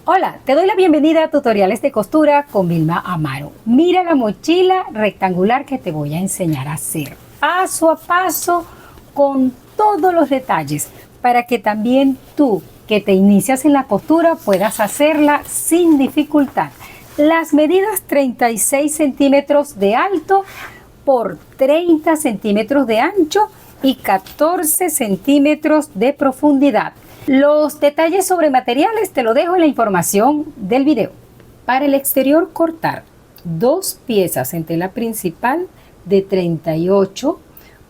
Hola, te doy la bienvenida a Tutoriales de Costura con Vilma Amaro. Mira la mochila rectangular que te voy a enseñar a hacer paso a paso con todos los detalles para que también tú que te inicias en la costura puedas hacerla sin dificultad. Las medidas 36 centímetros de alto por 30 centímetros de ancho y 14 centímetros de profundidad. Los detalles sobre materiales te lo dejo en la información del video. Para el exterior cortar dos piezas en tela principal de 38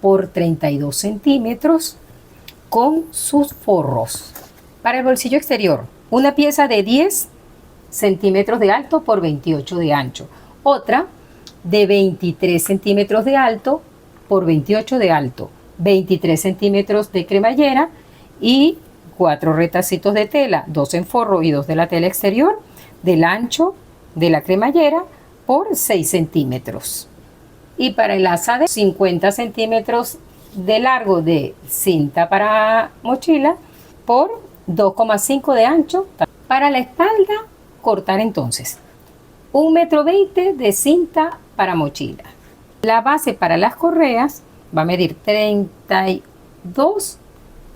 por 32 centímetros con sus forros. Para el bolsillo exterior, una pieza de 10 centímetros de alto por 28 de ancho. Otra de 23 centímetros de alto por 28 de alto. 23 centímetros de cremallera y 4 retacitos de tela, 2 en forro y 2 de la tela exterior, del ancho de la cremallera por 6 centímetros. Y para el asa de 50 centímetros de largo de cinta para mochila por 2,5 de ancho. Para la espalda, cortar entonces 1,20 m de cinta para mochila. La base para las correas va a medir 32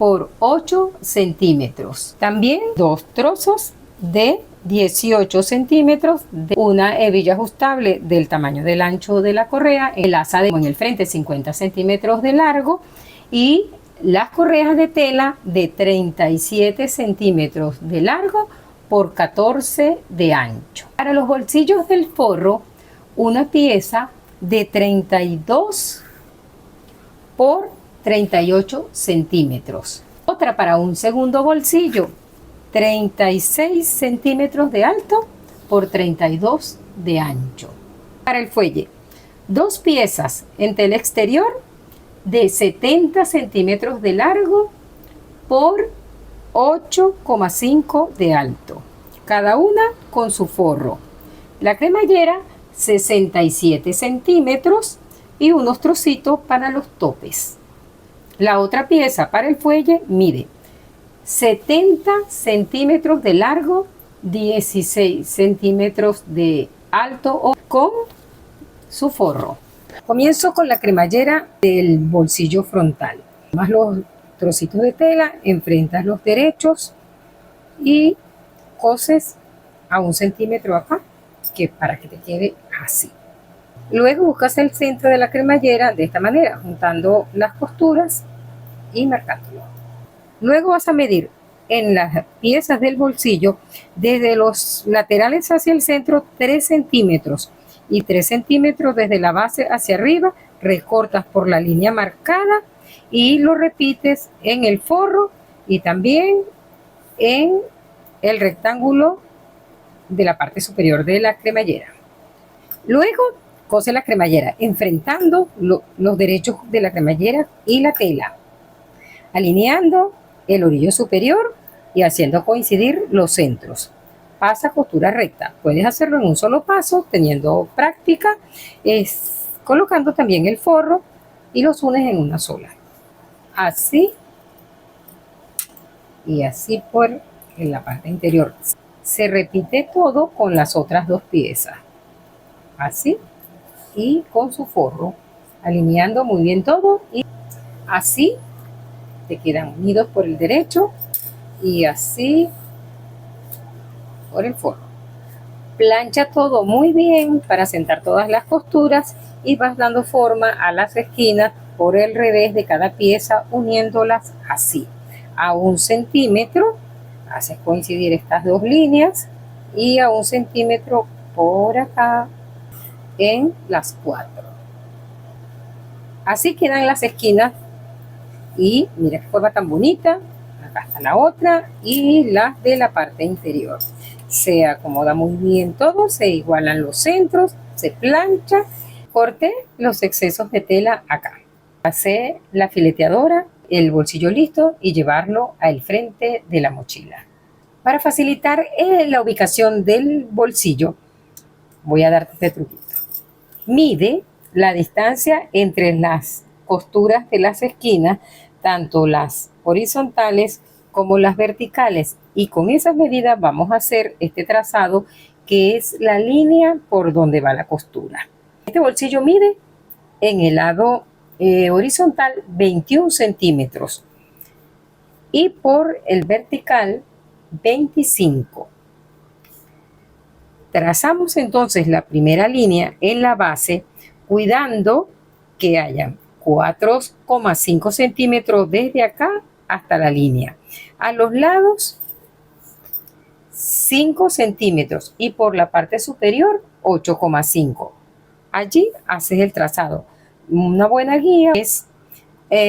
por 8 centímetros. También dos trozos de 18 centímetros de una hebilla ajustable del tamaño del ancho de la correa, el asa en el frente 50 centímetros de largo y las correas de tela de 37 centímetros de largo por 14 de ancho. Para los bolsillos del forro, una pieza de 32 por 38 centímetros. Otra para un segundo bolsillo, 36 centímetros de alto por 32 de ancho. Para el fuelle, dos piezas en tela exterior de 70 centímetros de largo por 8,5 de alto, cada una con su forro. La cremallera 67 centímetros y unos trocitos para los topes. La otra pieza para el fuelle mide 70 centímetros de largo, 16 centímetros de alto con su forro. Comienzo con la cremallera del bolsillo frontal. Más los trocitos de tela, enfrentas los derechos y coses a 1 centímetro acá, para que te quede así. Luego buscas el centro de la cremallera de esta manera, juntando las costuras y marcándolo. Luego vas a medir en las piezas del bolsillo desde los laterales hacia el centro 3 centímetros y 3 centímetros desde la base hacia arriba. Recortas por la línea marcada y lo repites en el forro y también en el rectángulo de la parte superior de la cremallera. Luego cose la cremallera enfrentando los derechos de la cremallera y la tela, alineando el orillo superior y haciendo coincidir los centros. Pasa costura recta. Puedes hacerlo en un solo paso, teniendo práctica, colocando también el forro y los unes en una sola. Así y así en la parte interior. Se repite todo con las otras dos piezas. Así y con su forro, alineando muy bien todo y así te quedan unidos por el derecho y así por el forro. Plancha todo muy bien para sentar todas las costuras y vas dando forma a las esquinas por el revés de cada pieza, uniéndolas así a 1 centímetro. Haces coincidir estas dos líneas y a 1 centímetro por acá en las 4. Así quedan las esquinas y mira qué forma tan bonita. Acá está la otra y las de la parte interior. Se acomoda muy bien todo, se igualan los centros, se plancha. Corté los excesos de tela acá. Pasé la fileteadora, el bolsillo listo y llevarlo al frente de la mochila. Para facilitar la ubicación del bolsillo, voy a darte este truquito. Mide la distancia entre las costuras de las esquinas, tanto las horizontales como las verticales, Y con esas medidas vamos a hacer este trazado, que es la línea por donde va la costura. Este bolsillo mide en el lado horizontal 21 centímetros y por el vertical 25. Trazamos entonces la primera línea en la base, cuidando que haya 4,5 centímetros desde acá hasta la línea. A los lados 5 centímetros y por la parte superior 8,5. Allí haces el trazado. Una buena guía es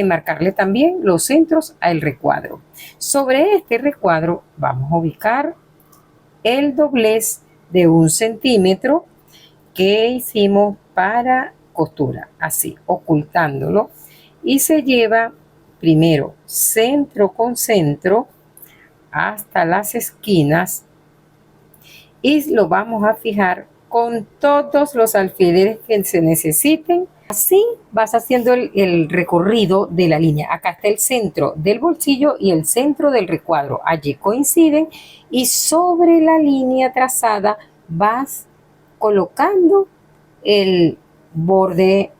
marcarle también los centros al recuadro. Sobre este recuadro vamos a ubicar el doblez de 1 centímetro que hicimos para costura, así, ocultándolo, y se lleva primero centro con centro hasta las esquinas y lo vamos a fijar con todos los alfileres que se necesiten. Así vas haciendo el recorrido de la línea. Acá está el centro del bolsillo y el centro del recuadro. Allí coinciden y sobre la línea trazada vas colocando el borde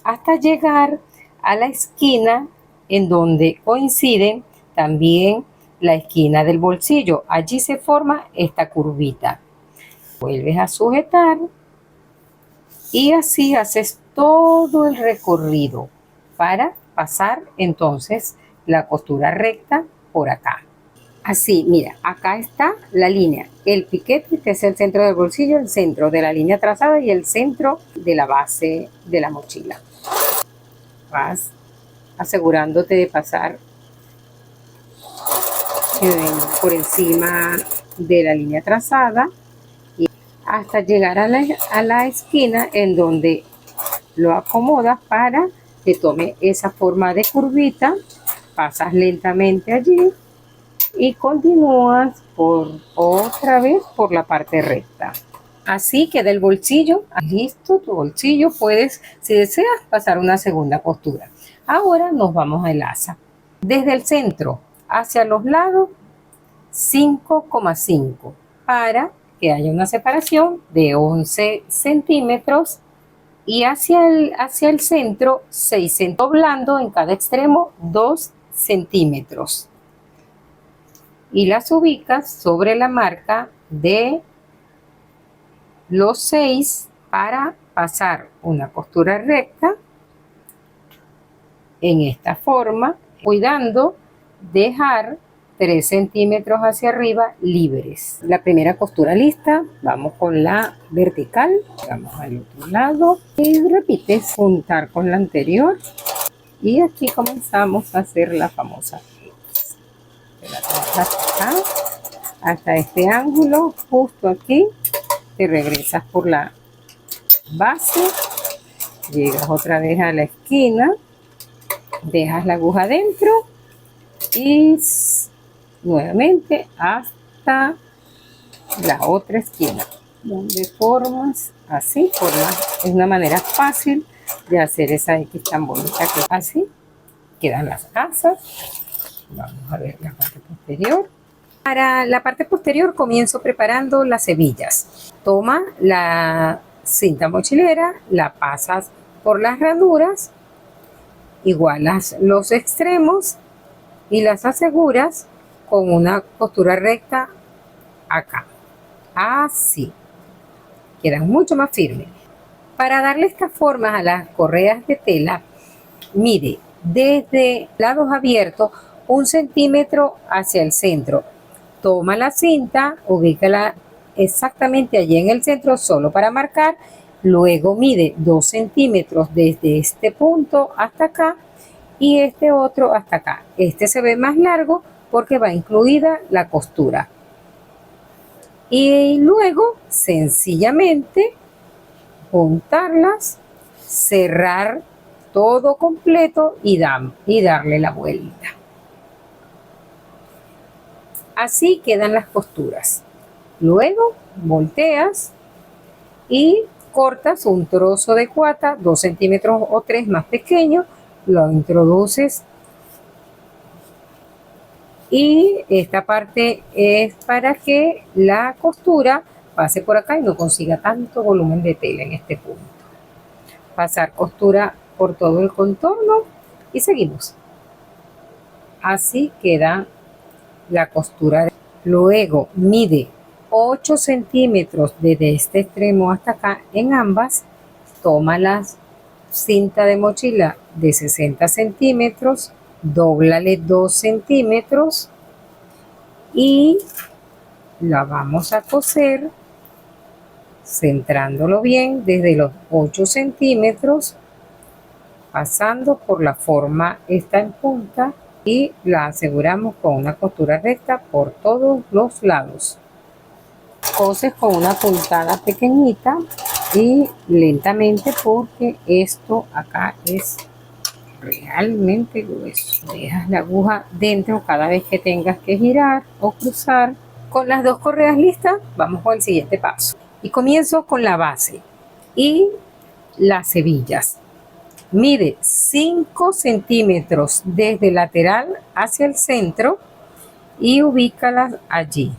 hasta llegar a la esquina en donde coinciden también la esquina del bolsillo. Allí se forma esta curvita. Vuelves a sujetar y así haces todo el recorrido para pasar entonces la costura recta por acá. Así, mira, acá está la línea, el piquete, que es el centro del bolsillo, el centro de la línea trazada y el centro de la base de la mochila. Vas asegurándote de pasar por encima de la línea trazada y hasta llegar a la esquina en donde lo acomodas para que tome esa forma de curvita. Pasas lentamente allí y continúas otra vez por la parte recta. Así queda el bolsillo. Listo, tu bolsillo. Puedes, si deseas, pasar una segunda costura. Ahora nos vamos al asa. Desde el centro hacia los lados 5,5 para que haya una separación de 11 centímetros y hacia el centro 6 centímetros, doblando en cada extremo 2 centímetros y las ubicas sobre la marca de los 6 para pasar una costura recta en esta forma, cuidando dejar 3 centímetros hacia arriba libres. La primera costura lista, vamos con la vertical, vamos al otro lado y repites juntar con la anterior y aquí comenzamos a hacer la famosa X. La trabajas acá, hasta este ángulo, justo aquí, te regresas por la base, llegas otra vez a la esquina, dejas la aguja dentro y nuevamente hasta la otra esquina, donde formas así, es una manera fácil de hacer esa X tan bonita que así quedan las asas. Vamos a ver la parte posterior. Para la parte posterior comienzo preparando las hebillas. Toma la cinta mochilera, la pasas por las ranuras, igualas los extremos y las aseguras con una costura recta acá. Así. Quedan mucho más firmes. Para darle estas formas a las correas de tela, mide desde lados abiertos 1 centímetro hacia el centro. Toma la cinta, ubícala exactamente allí en el centro solo para marcar. Luego mide 2 centímetros desde este punto hasta acá y este otro hasta acá. Este se ve más largo porque va incluida la costura. Y luego sencillamente juntarlas, cerrar todo completo y darle la vuelta. Así quedan las costuras. Luego volteas y cortas un trozo de cuata, 2 centímetros o 3 más pequeño, lo introduces Y esta parte es para que la costura pase por acá y no consiga tanto volumen de tela en este punto. Pasar costura por todo el contorno y seguimos. Así queda la costura. Luego mide 8 centímetros desde este extremo hasta acá en ambas. Toma la cinta de mochila de 60 centímetros, dóblale 2 centímetros y la vamos a coser centrándolo bien desde los 8 centímetros, pasando por la forma esta en punta y la aseguramos con una costura recta por todos los lados. Coses con una puntada pequeñita y lentamente porque esto acá es realmente grueso. Dejas la aguja dentro cada vez que tengas que girar o cruzar. Con las dos correas listas, vamos con el siguiente paso. Y comienzo con la base y las hebillas. Mide 5 centímetros desde el lateral hacia el centro y ubícalas allí.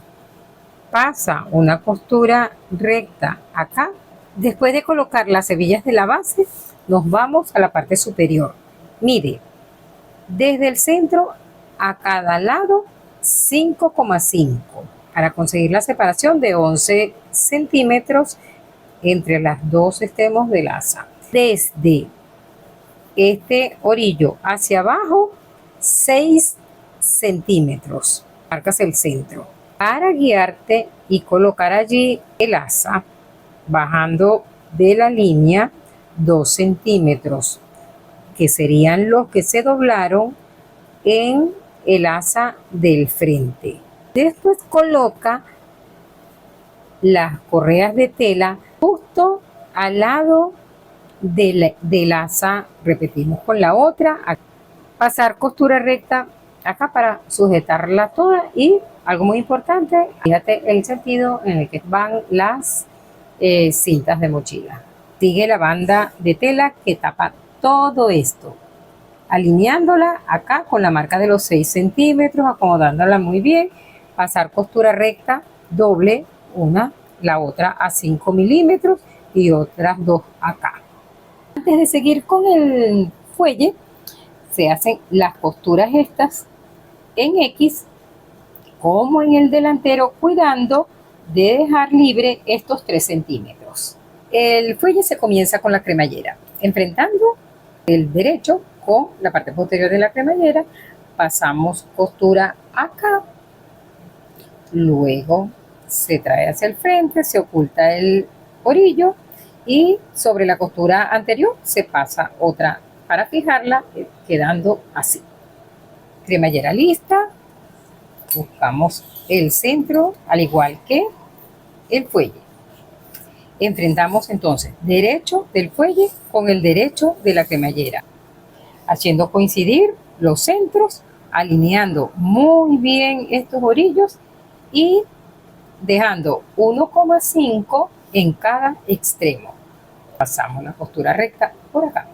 Pasa una costura recta acá. Después de colocar las hebillas de la base, nos vamos a la parte superior. Mide desde el centro a cada lado 5,5 para conseguir la separación de 11 centímetros entre las dos extremos del asa. Desde este orillo hacia abajo 6 centímetros. Marcas el centro para guiarte y colocar allí el asa bajando de la línea 2 centímetros, que serían los que se doblaron en el asa del frente. Después coloca las correas de tela justo al lado del asa. Repetimos con la otra. Pasar costura recta acá para sujetarla toda y algo muy importante, fíjate el sentido en el que van las cintas de mochila. Sigue la banda de tela que tapa todo esto, alineándola acá con la marca de los 6 centímetros, acomodándola muy bien. Pasar costura recta, doble una, la otra a 5 milímetros y otras dos acá. Antes de seguir con el fuelle, se hacen las costuras estas en X como en el delantero, cuidando de dejar libre estos 3 centímetros. El fuelle se comienza con la cremallera, enfrentando el derecho con la parte posterior de la cremallera. Pasamos costura acá, luego se trae hacia el frente, se oculta el orillo y sobre la costura anterior se pasa otra para fijarla, quedando así. Cremallera lista, buscamos el centro al igual que el fuelle. Enfrentamos entonces derecho del fuelle con el derecho de la cremallera, haciendo coincidir los centros, alineando muy bien estos orillos y dejando 1,5 en cada extremo. Pasamos la costura recta por acá.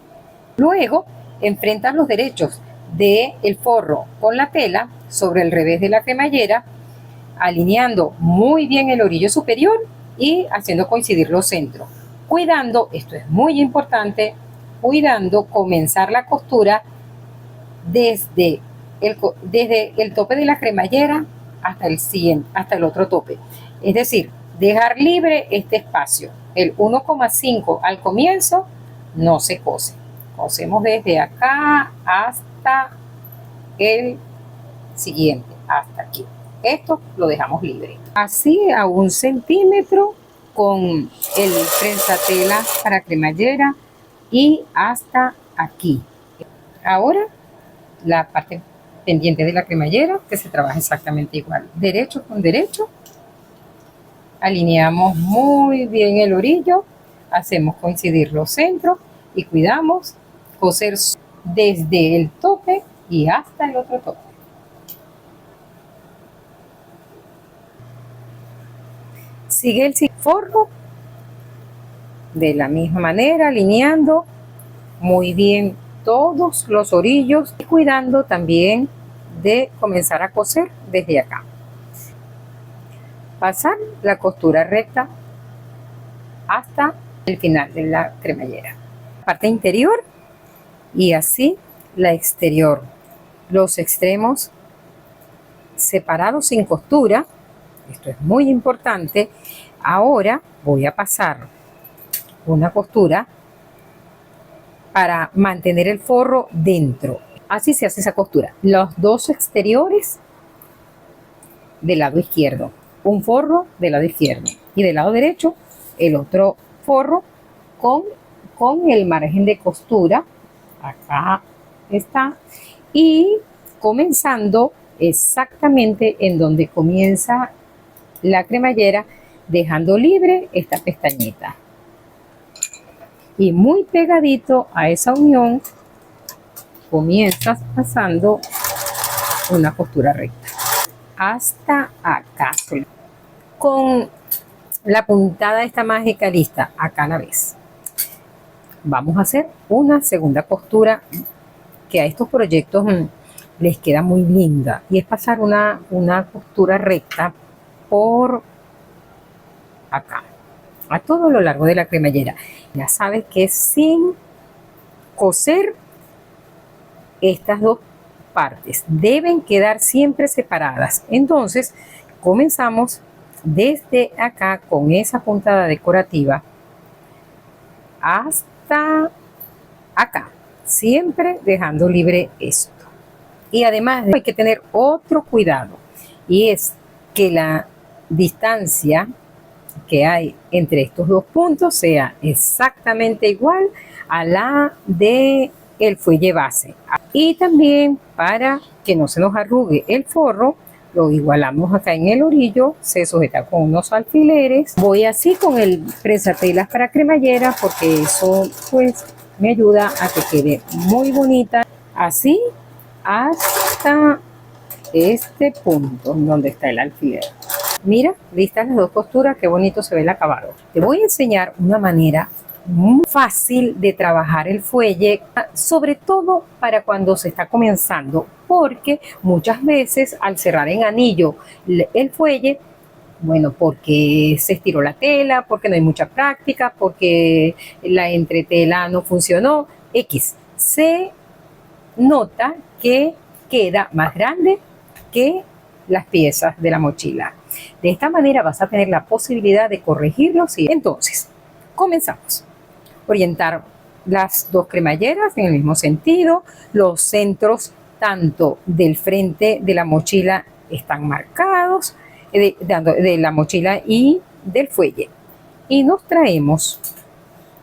Luego enfrentas los derechos del forro con la tela sobre el revés de la cremallera, alineando muy bien el orillo superior y haciendo coincidir los centros. Cuidando, esto es muy importante, cuidando comenzar la costura desde el tope de la cremallera hasta el otro tope. Es decir, dejar libre este espacio. El 1,5 al comienzo no se cose. Cosemos desde acá hasta el siguiente, hasta aquí. Esto lo dejamos libre. Así a 1 centímetro con el prensatela para cremallera y hasta aquí. Ahora la parte pendiente de la cremallera, que se trabaja exactamente igual. Derecho con derecho. Alineamos muy bien el orillo. Hacemos coincidir los centros y cuidamos coser desde el tope y hasta el otro tope. Sigue el forro de la misma manera, alineando muy bien todos los orillos y cuidando también de comenzar a coser desde acá. Pasar la costura recta hasta el final de la cremallera. Parte interior y así la exterior. Los extremos separados sin costura. Esto es muy importante. Ahora voy a pasar una costura para mantener el forro dentro. Así se hace esa costura. Los dos exteriores del lado izquierdo. Un forro del lado izquierdo. Y del lado derecho, el otro forro con el margen de costura. Acá está. Y comenzando exactamente en donde comienza la cremallera, dejando libre esta pestañita. Y muy pegadito a esa unión comienzas pasando una costura recta hasta acá con la puntada esta mágica lista. Acá la ves. Vamos a hacer una segunda costura que a estos proyectos les queda muy linda, y es pasar una costura recta por acá a todo lo largo de la cremallera. Ya sabes que sin coser estas dos partes deben quedar siempre separadas. Entonces comenzamos desde acá con esa puntada decorativa hasta acá, siempre dejando libre esto. Y además hay que tener otro cuidado, y es que la distancia que hay entre estos dos puntos sea exactamente igual a la de el fuelle base. Y también, para que no se nos arrugue el forro, lo igualamos acá en el orillo, se sujeta con unos alfileres. Voy así con el prensa-telas para cremallera, porque eso pues me ayuda a que quede muy bonita, así hasta este punto donde está el alfiler. Mira, listas las dos costuras, qué bonito se ve el acabado. Te voy a enseñar una manera muy fácil de trabajar el fuelle, sobre todo para cuando se está comenzando, porque muchas veces al cerrar en anillo el fuelle, bueno, porque se estiró la tela, porque no hay mucha práctica, porque la entretela no funcionó, se nota que queda más grande que las piezas de la mochila. De esta manera vas a tener la posibilidad de corregirlos. Y entonces comenzamos. Orientar las dos cremalleras en el mismo sentido. Los centros tanto del frente de la mochila están marcados, de la mochila y del fuelle. Y nos traemos,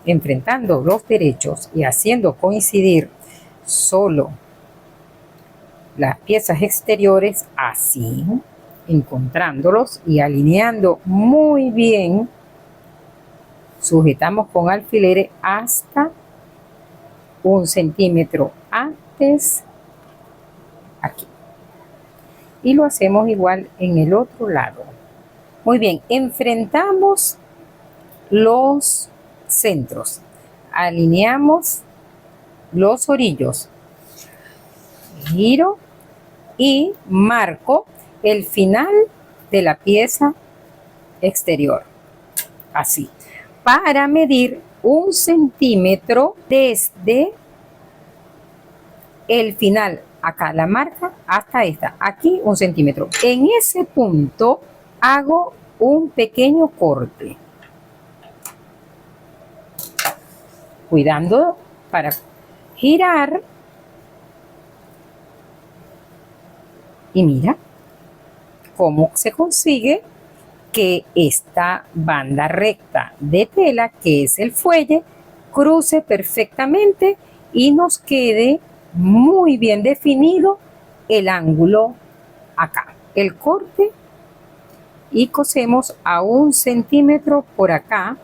enfrentando los derechos y haciendo coincidir solo las piezas exteriores, así, encontrándolos y alineando muy bien. Sujetamos con alfileres hasta 1 centímetro antes, aquí. Y lo hacemos igual en el otro lado. Muy bien, enfrentamos los centros, alineamos los orillos, giro y marco el final de la pieza exterior, así, para medir 1 centímetro desde el final, acá la marca, hasta esta, aquí 1 centímetro. En ese punto hago un pequeño corte, cuidando para girar. Y mira cómo se consigue que esta banda recta de tela, que es el fuelle, cruce perfectamente y nos quede muy bien definido el ángulo acá. El corte, y cosemos a 1 centímetro por acá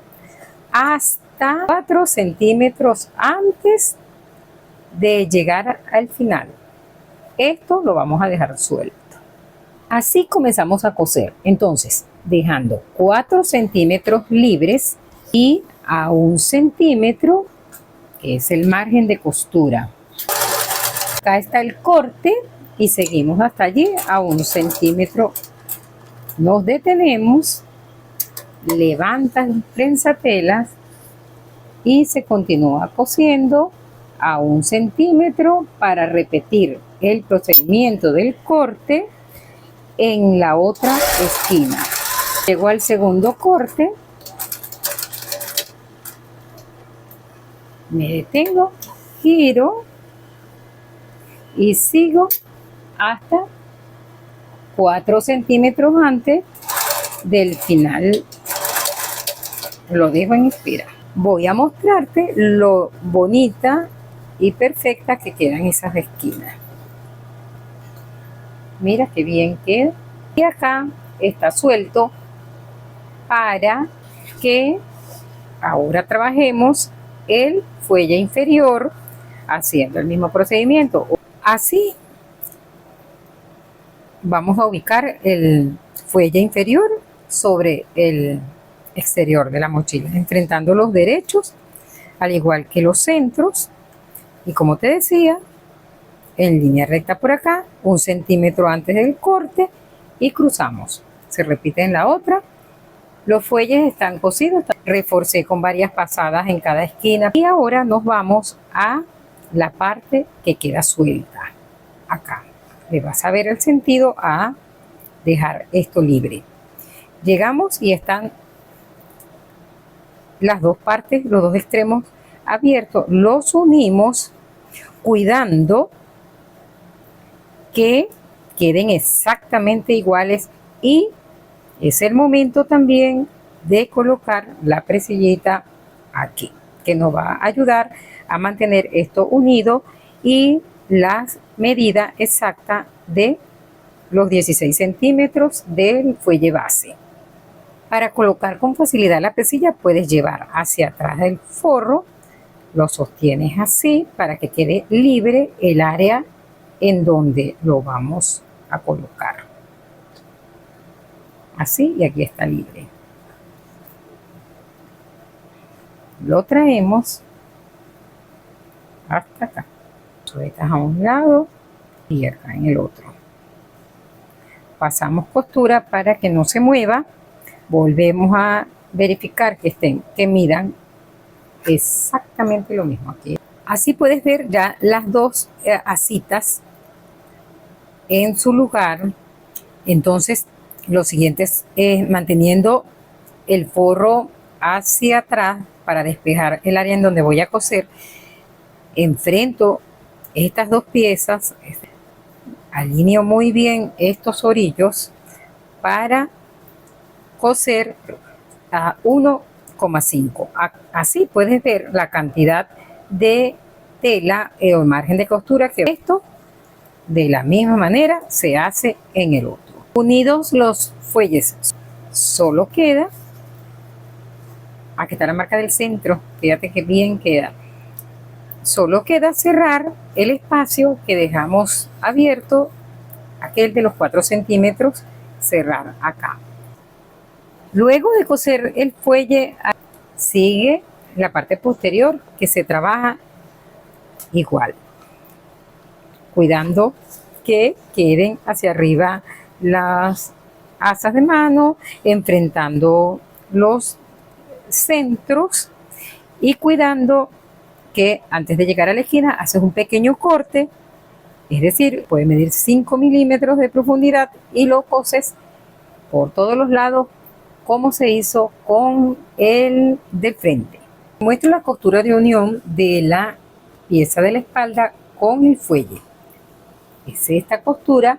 hasta 4 centímetros antes de llegar al final. Esto lo vamos a dejar suelto. Así comenzamos a coser. Entonces, dejando 4 centímetros libres y a 1 centímetro, que es el margen de costura. Acá está el corte y seguimos hasta allí a 1 centímetro. Nos detenemos, levantan prensatelas y se continúa cosiendo a 1 centímetro para repetir el procedimiento del corte en la otra esquina. Llego al segundo corte, me detengo, giro y sigo hasta 4 centímetros antes del final. Lo dejo en espera. Voy a mostrarte lo bonita y perfecta que quedan esas esquinas. Mira qué bien queda. Y acá está suelto para que ahora trabajemos el fuelle inferior haciendo el mismo procedimiento. Así vamos a ubicar el fuelle inferior sobre el exterior de la mochila, enfrentando los derechos al igual que los centros, y como te decía, en línea recta por acá, 1 centímetro antes del corte, y cruzamos. Se repite en la otra. Los fuelles están cosidos, reforcé con varias pasadas en cada esquina, y ahora nos vamos a la parte que queda suelta. Acá le vas a ver el sentido a dejar esto libre. Llegamos y están las dos partes, los dos extremos abiertos, los unimos cuidando que queden exactamente iguales, y es el momento también de colocar la presillita aquí, que nos va a ayudar a mantener esto unido, y la medida exacta de los 16 centímetros del fuelle base. Para colocar con facilidad la presilla puedes llevar hacia atrás del forro, lo sostienes así para que quede libre el área en donde lo vamos a colocar. Así, y aquí está libre. Lo traemos hasta acá. Sueltas a un lado y acá en el otro. Pasamos costura para que no se mueva. Volvemos a verificar que midan exactamente lo mismo aquí. Así puedes ver ya las dos asitas en su lugar. Entonces lo siguiente es manteniendo el forro hacia atrás para despejar el área en donde voy a coser. Enfrento estas dos piezas, alineo muy bien estos orillos para coser a 1,5. Así puedes ver la cantidad de tela o margen de costura que esto de la misma manera se hace en el otro. Unidos los fuelles, solo queda, aquí está la marca del centro, fíjate que bien queda. Solo queda cerrar el espacio que dejamos abierto, aquel de los 4 centímetros, cerrar acá. Luego de coser el fuelle, sigue la parte posterior que se trabaja igual, cuidando que queden hacia arriba las asas de mano, enfrentando los centros y cuidando que antes de llegar a la esquina haces un pequeño corte, es decir, puede medir 5 milímetros de profundidad, y lo coses por todos los lados como se hizo con el de frente. Muestro la costura de unión de la pieza de la espalda con el fuelle. Es esta costura,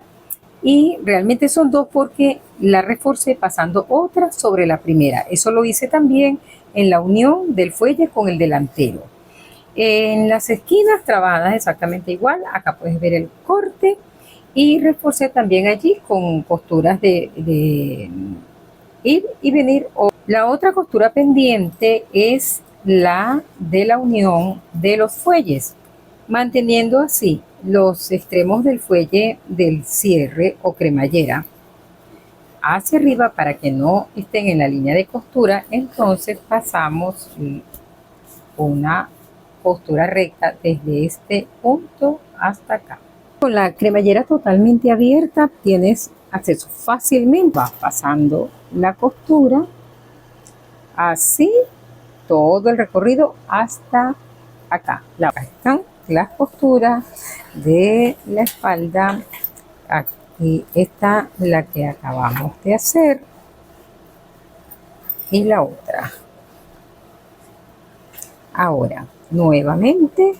y realmente son dos porque la reforcé pasando otra sobre la primera. Eso lo hice también en la unión del fuelle con el delantero. En las esquinas trabajadas exactamente igual. Acá puedes ver el corte, y reforcé también allí con costuras de ir y venir. La otra costura pendiente es la de la unión de los fuelles, manteniendo así los extremos del fuelle del cierre o cremallera hacia arriba para que no estén en la línea de costura. Entonces pasamos una costura recta desde este punto hasta acá. Con la cremallera totalmente abierta tienes acceso fácilmente. Vas pasando la costura así todo el recorrido hasta acá. Acá están las costuras de la espalda. Aquí está la que acabamos de hacer y la otra. Ahora nuevamente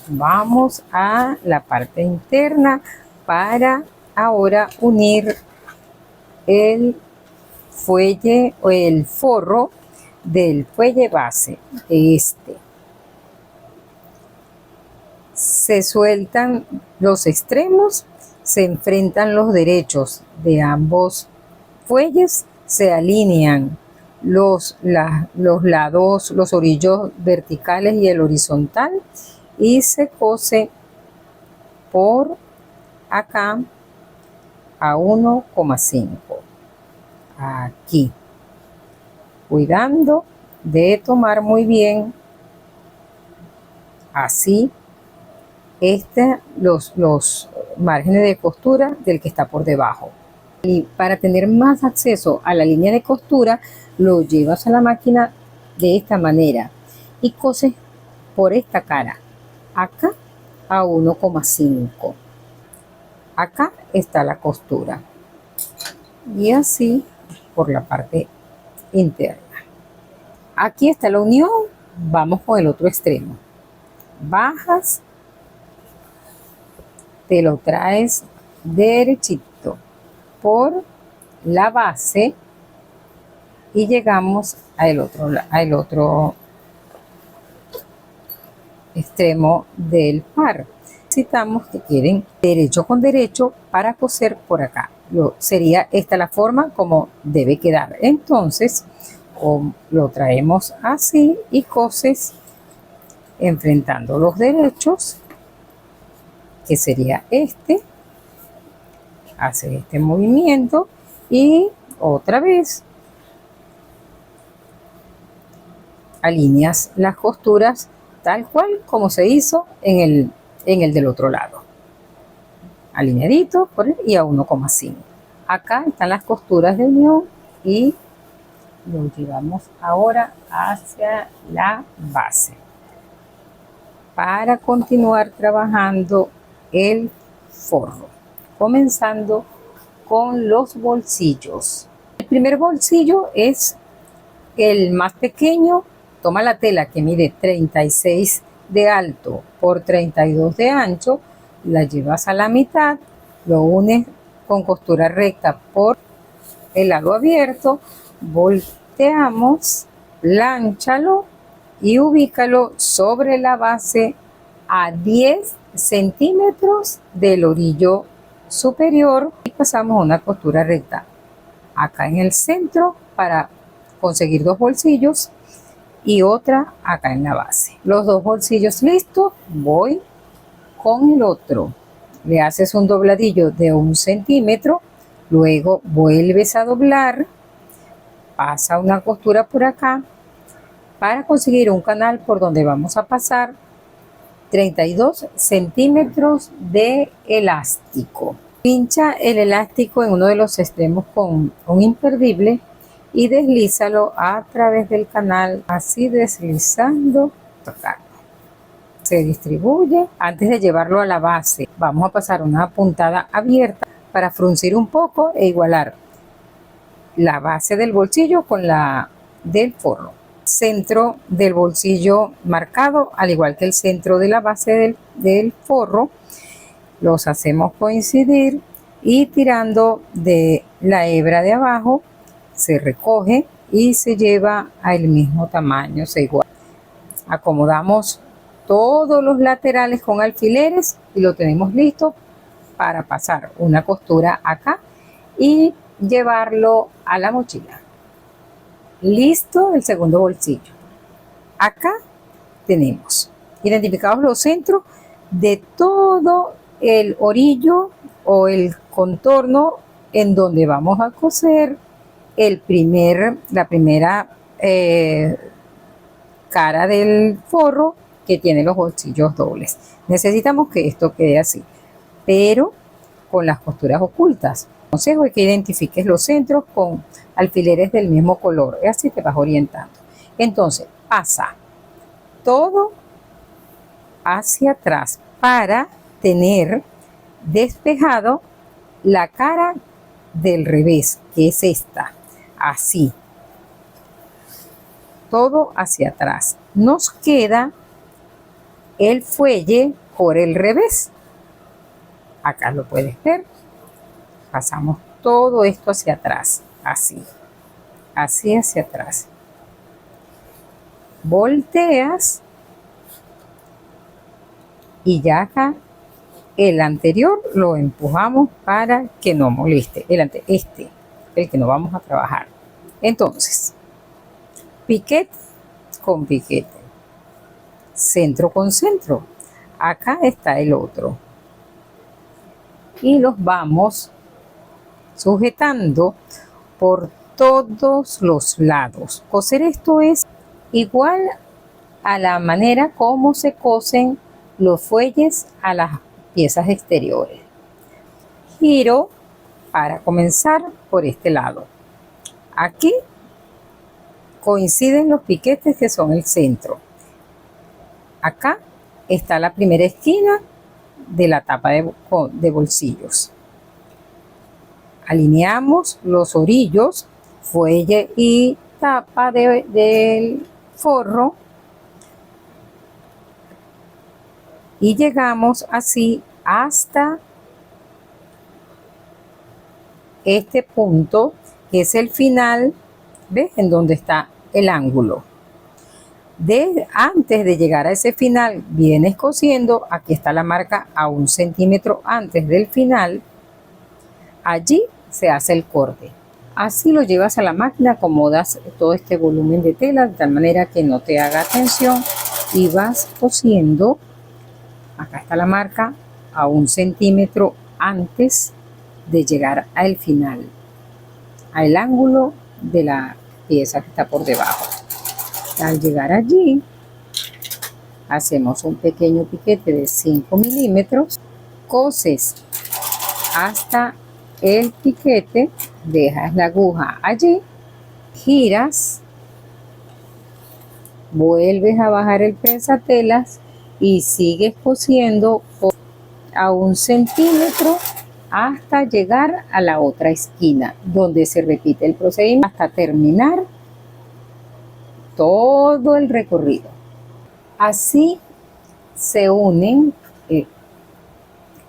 vamos a la parte interna para ahora unir el fuelle o el forro del fuelle base de este. Se sueltan los extremos, se enfrentan los derechos de ambos fuelles, se alinean los lados, los orillos verticales y el horizontal, y se cose por acá a 1,5 aquí, cuidando de tomar muy bien así los márgenes de costura del que está por debajo. Y para tener más acceso a la línea de costura, lo llevas a la máquina de esta manera y coses por esta cara, acá a 1,5. Acá está la costura y así por la parte interna. Aquí está la unión. Vamos con el otro extremo. Bajas, te lo traes derechito por la base y llegamos al otro extremo del par. Necesitamos que queden derecho con derecho para coser por acá. Sería esta la forma como debe quedar. Entonces lo traemos así y coses enfrentando los derechos, que sería este. Hace este movimiento y otra vez alineas las costuras tal cual como se hizo en el del otro lado, alineadito y a 1,5. Acá están las costuras de unión y lo llevamos ahora hacia la base para continuar trabajando el forro, comenzando con los bolsillos. El primer bolsillo es el más pequeño. Toma la tela que mide 36 de alto por 32 de ancho, la llevas a la mitad, lo unes con costura recta por el lado abierto, volteamos, plánchalo y ubícalo sobre la base a 10 centímetros del orillo superior y pasamos una costura recta acá en el centro para conseguir dos bolsillos y otra acá en la base. Los dos bolsillos listos, voy con el otro. Le haces un dobladillo de 1 centímetro, luego vuelves a doblar, pasa una costura por acá para conseguir un canal por donde vamos a pasar 32 centímetros de elástico. Pincha el elástico en uno de los extremos con un imperdible y deslízalo a través del canal, así deslizando, tocando. Se distribuye. Antes de llevarlo a la base, vamos a pasar una puntada abierta para fruncir un poco e igualar la base del bolsillo con la del forro. Centro del bolsillo marcado, al igual que el centro de la base del forro, los hacemos coincidir y tirando de la hebra de abajo se recoge y se lleva al mismo tamaño, se iguala. Acomodamos todos los laterales con alfileres y lo tenemos listo para pasar una costura acá y llevarlo a la mochila. Listo el segundo bolsillo. Acá tenemos identificados los centros de todo el orillo o el contorno en donde vamos a coser la primera cara del forro, que tiene los bolsillos dobles. Necesitamos que esto quede así, pero con las costuras ocultas. El consejo es que identifiques los centros con alfileres del mismo color, y así te vas orientando. Entonces pasa todo hacia atrás para tener despejado la cara del revés, que es esta, así, todo hacia atrás. Nos queda el fuelle por el revés. Acá lo puedes ver. Pasamos todo esto hacia atrás, así, así hacia atrás. Volteas y ya acá el anterior lo empujamos para que no moleste. El que no vamos a trabajar. Entonces, piquete con piquete, centro con centro. Acá está el otro. Y los vamos sujetando por todos los lados. Coser esto es igual a la manera como se cosen los fuelles a las piezas exteriores. Giro para comenzar por este lado. Aquí coinciden los piquetes que son el centro. Acá está la primera esquina de la tapa de bolsillos. Alineamos los orillos, fuelle y tapa del forro y llegamos así hasta este punto, que es el final. ¿Ves? En donde está el ángulo. Antes de llegar a ese final, vienes cosiendo. Aquí está la marca a 1 centímetro antes del final. Allí se hace el corte. Así lo llevas a la máquina, acomodas todo este volumen de tela de tal manera que no te haga tensión y vas cosiendo. Acá está la marca a 1 centímetro antes de llegar al final, al ángulo de la pieza que está por debajo. Al llegar allí, hacemos un pequeño piquete de 5 milímetros, coses hasta el piquete, dejas la aguja allí, giras, vuelves a bajar el prensatelas y sigues cosiendo a 1 centímetro hasta llegar a la otra esquina, donde se repite el procedimiento hasta terminar todo el recorrido. Así se unen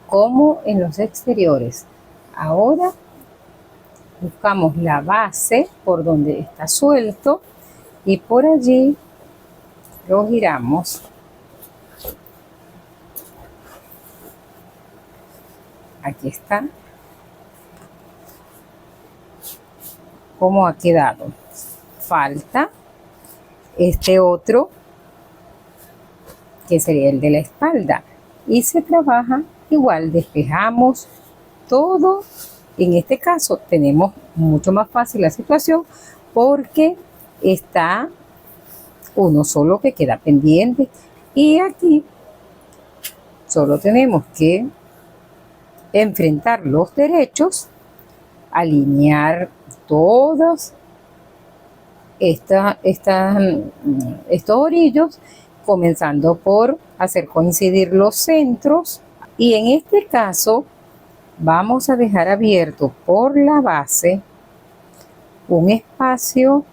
como en los exteriores. Ahora buscamos la base por donde está suelto y por allí lo giramos. Aquí está cómo ha quedado. Falta este otro, que sería el de la espalda, y se trabaja igual. Despejamos todo. En este caso tenemos mucho más fácil la situación porque está uno solo que queda pendiente, y aquí solo tenemos que enfrentar los derechos, alinear todos estos orillos, comenzando por hacer coincidir los centros, y en este caso vamos a dejar abierto por la base un espacio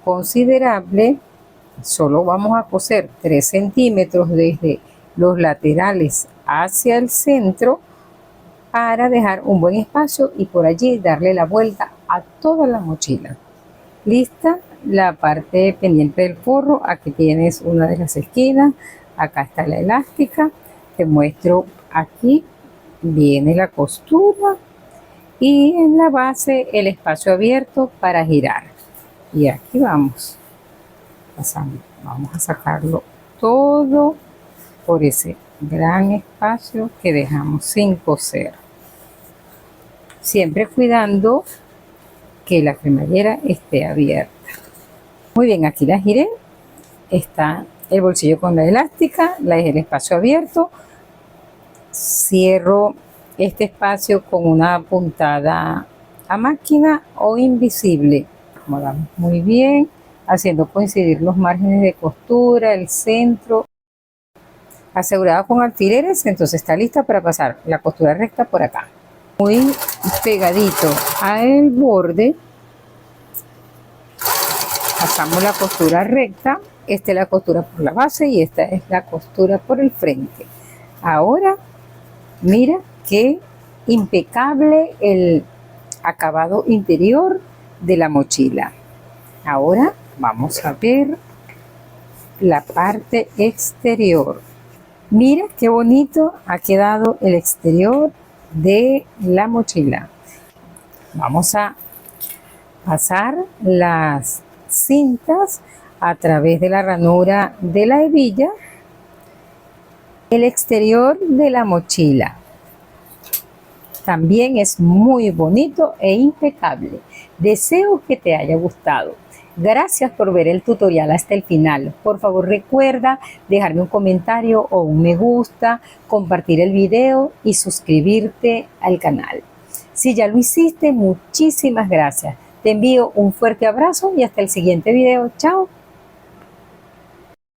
considerable. Solo vamos a coser 3 centímetros desde los laterales hacia el centro para dejar un buen espacio y por allí darle la vuelta a toda la mochila. Lista la parte pendiente del forro. Aquí tienes una de las esquinas, acá está la elástica. Te muestro, aquí viene la costura y en la base el espacio abierto para girar. Y aquí vamos pasando, vamos a sacarlo todo por ese gran espacio que dejamos sin coser, siempre cuidando que la cremallera esté abierta. Muy bien, aquí la giré, está el bolsillo con la elástica, la dejé el espacio abierto, cierro este espacio con una puntada a máquina o invisible. Acomodamos muy bien, haciendo coincidir los márgenes de costura, el centro. Asegurada con alfileres, entonces está lista para pasar la costura recta por acá. Muy pegadito al borde, pasamos la costura recta. Esta es la costura por la base y esta es la costura por el frente. Ahora, mira qué impecable el acabado interior de la mochila. Ahora vamos a ver la parte exterior. Mira qué bonito ha quedado el exterior de la mochila. Vamos a pasar las cintas a través de la ranura de la hebilla, el exterior de la mochila. También es muy bonito e impecable. Deseo que te haya gustado. Gracias por ver el tutorial hasta el final. Por favor, recuerda dejarme un comentario o un me gusta, compartir el video y suscribirte al canal. Si ya lo hiciste, muchísimas gracias. Te envío un fuerte abrazo y hasta el siguiente video. Chao.